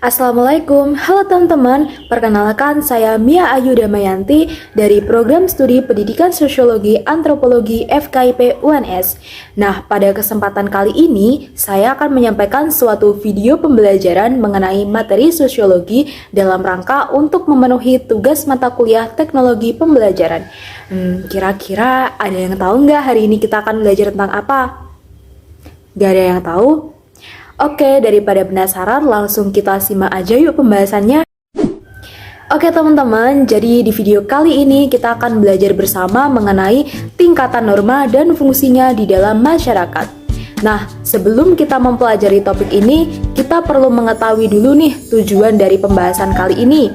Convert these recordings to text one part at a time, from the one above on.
Assalamualaikum, halo teman-teman. Perkenalkan, saya Mia Ayu Damayanti dari Program Studi Pendidikan Sosiologi Antropologi FKIP UNS. Nah, pada kesempatan kali ini, saya akan menyampaikan suatu video pembelajaran mengenai materi sosiologi dalam rangka untuk memenuhi tugas mata kuliah teknologi pembelajaran. Kira-kira ada yang tahu nggak hari ini kita akan belajar tentang apa? Gak ada yang tahu? Oke, daripada penasaran, langsung kita simak aja yuk pembahasannya. Oke teman-teman, jadi di video kali ini kita akan belajar bersama mengenai tingkatan norma dan fungsinya di dalam masyarakat. Nah, sebelum kita mempelajari topik ini, kita perlu mengetahui dulu nih tujuan dari pembahasan kali ini.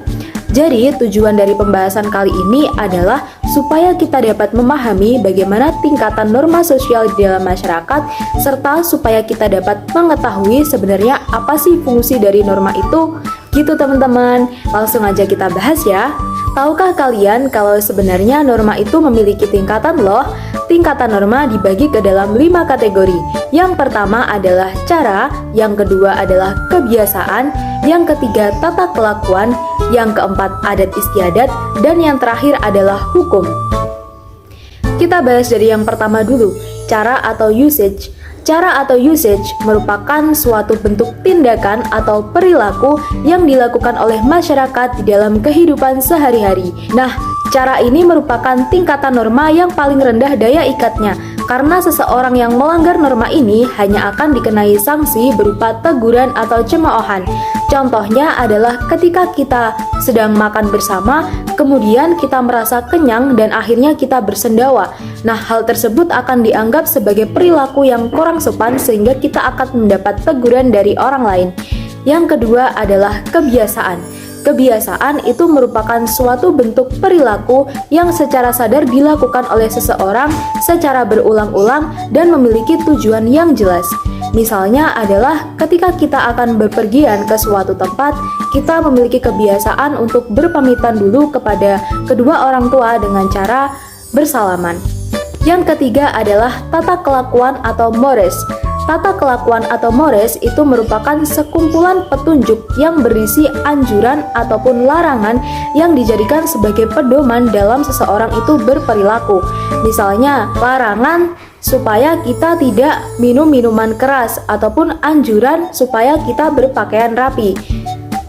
Jadi, tujuan dari pembahasan kali ini adalah supaya kita dapat memahami bagaimana tingkatan norma sosial di dalam masyarakat, serta supaya kita dapat mengetahui sebenarnya apa sih fungsi dari norma itu. Gitu teman-teman, langsung aja kita bahas ya. Tahukah kalian kalau sebenarnya norma itu memiliki tingkatan loh? Tingkatan norma dibagi ke dalam 5 kategori. Yang pertama adalah cara, yang kedua adalah kebiasaan, yang ketiga tata kelakuan, yang keempat adat istiadat, dan yang terakhir adalah hukum. Kita bahas dari yang pertama dulu, cara atau usage. Cara atau usage merupakan suatu bentuk tindakan atau perilaku yang dilakukan oleh masyarakat di dalam kehidupan sehari-hari. Nah, cara ini merupakan tingkatan norma yang paling rendah daya ikatnya, karena seseorang yang melanggar norma ini hanya akan dikenai sanksi berupa teguran atau cemoohan. Contohnya adalah ketika kita sedang makan bersama, kemudian kita merasa kenyang dan akhirnya kita bersendawa. Nah, hal tersebut akan dianggap sebagai perilaku yang kurang sopan sehingga kita akan mendapat teguran dari orang lain. Yang kedua adalah kebiasaan. Kebiasaan itu merupakan suatu bentuk perilaku yang secara sadar dilakukan oleh seseorang secara berulang-ulang dan memiliki tujuan yang jelas. Misalnya adalah ketika kita akan berpergian ke suatu tempat, kita memiliki kebiasaan untuk berpamitan dulu kepada kedua orang tua dengan cara bersalaman. Yang ketiga adalah tata kelakuan atau mores. Tata kelakuan atau mores itu merupakan sekumpulan petunjuk yang berisi anjuran ataupun larangan yang dijadikan sebagai pedoman dalam seseorang itu berperilaku. Misalnya, larangan supaya kita tidak minum minuman keras ataupun anjuran supaya kita berpakaian rapi.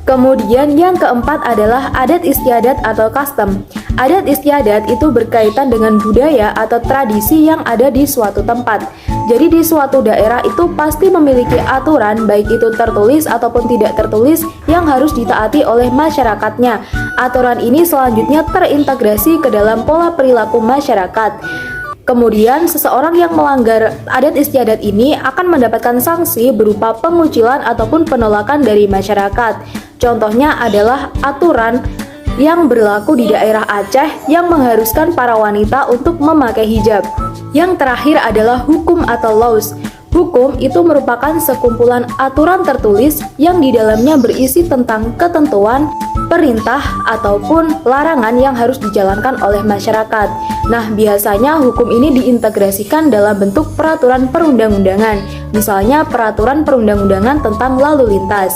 Kemudian yang keempat adalah adat istiadat atau custom. Adat istiadat itu berkaitan dengan budaya atau tradisi yang ada di suatu tempat. Jadi di suatu daerah itu pasti memiliki aturan, baik itu tertulis ataupun tidak tertulis, yang harus ditaati oleh masyarakatnya. Aturan ini selanjutnya terintegrasi ke dalam pola perilaku masyarakat. Kemudian seseorang yang melanggar adat istiadat ini akan mendapatkan sanksi berupa pengucilan ataupun penolakan dari masyarakat. Contohnya adalah aturan yang berlaku di daerah Aceh yang mengharuskan para wanita untuk memakai hijab. Yang terakhir adalah hukum atau laws. Hukum itu merupakan sekumpulan aturan tertulis yang di dalamnya berisi tentang ketentuan, perintah, ataupun larangan yang harus dijalankan oleh masyarakat. Nah, biasanya hukum ini diintegrasikan dalam bentuk peraturan perundang-undangan, misalnya peraturan perundang-undangan tentang lalu lintas.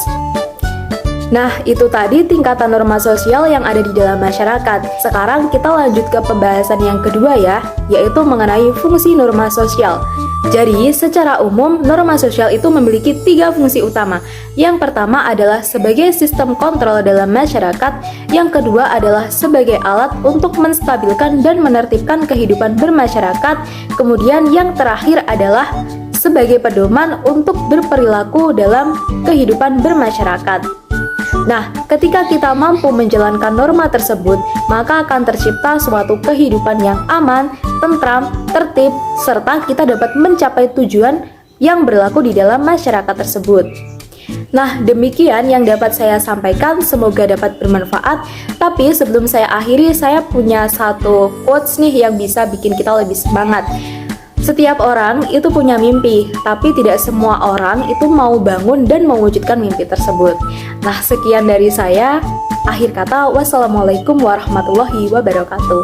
Nah, itu tadi tingkatan norma sosial yang ada di dalam masyarakat. Sekarang kita lanjut ke pembahasan yang kedua ya, yaitu mengenai fungsi norma sosial. Jadi, secara umum, norma sosial itu memiliki 3 fungsi utama. Yang pertama adalah sebagai sistem kontrol dalam masyarakat, yang kedua adalah sebagai alat untuk menstabilkan dan menertibkan kehidupan bermasyarakat, kemudian yang terakhir adalah sebagai pedoman untuk berperilaku dalam kehidupan bermasyarakat. Nah, ketika kita mampu menjalankan norma tersebut, maka akan tercipta suatu kehidupan yang aman, tentram, tertib, serta kita dapat mencapai tujuan yang berlaku di dalam masyarakat tersebut. Nah, demikian yang dapat saya sampaikan, semoga dapat bermanfaat. Tapi sebelum saya akhiri, saya punya satu quotes nih yang bisa bikin kita lebih semangat. Setiap orang itu punya mimpi, tapi tidak semua orang itu mau bangun dan mewujudkan mimpi tersebut. Nah, sekian dari saya. Akhir kata, wassalamualaikum warahmatullahi wabarakatuh.